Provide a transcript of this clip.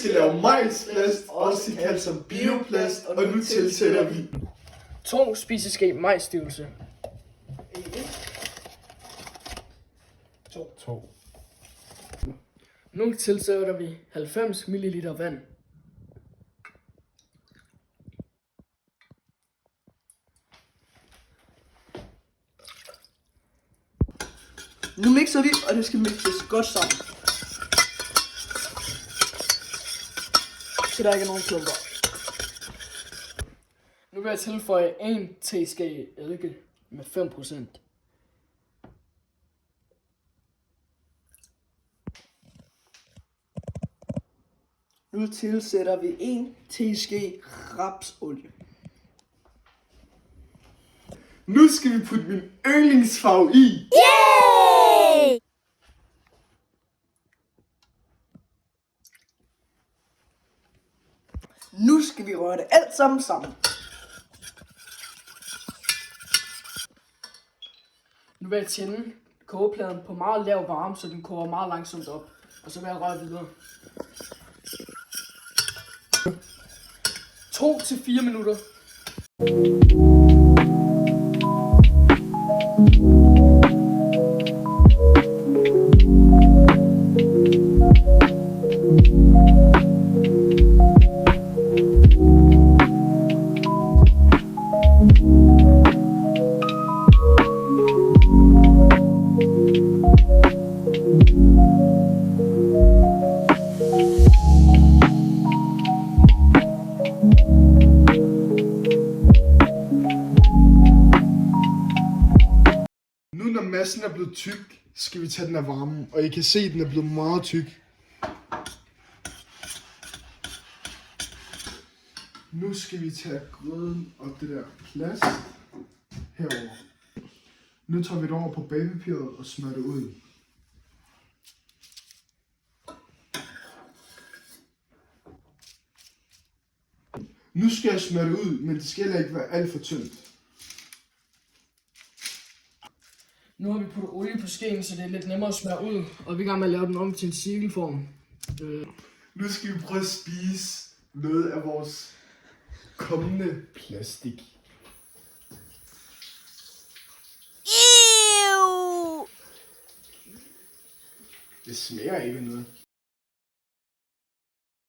skal lave majsplast, også kaldt som bioplast, og nu tilsætter vi 2 spiseske majsstivelse. 2. Nu tilsætter vi 90 ml vand. Nu mixer vi, og det skal mixes godt sammen. Så der ikke er nogen klumper. Nu vil jeg tilføje 1 teske eddike med 5%. Nu tilsætter vi 1 teske rapsolie. Nu skal vi putte min yndlingsfarve i. Yay! Nu skal vi røre det alt sammen. Nu vil jeg tænde kogepladen på meget lav varme, så den koger meget langsomt op. Og så vil jeg røre videre. 2 til 4 minutter. Nu når massen er blevet tyk, skal vi tage den af varmen, og I kan se, at den er blevet meget tyk. Nu skal vi tage grøden og det der plast herover. Nu tager vi det over på bagepapiret og smører det ud. Nu skal jeg smøre det ud, men det skal heller ikke være alt for tyndt. Nu har vi puttet olie på skeen, så det er lidt nemmere at smøre ud. Og vi er i gang med at lave den om til en cirkelform. Nu skal vi prøve at spise noget af vores kommende plastik. Ew! Det smager ikke noget.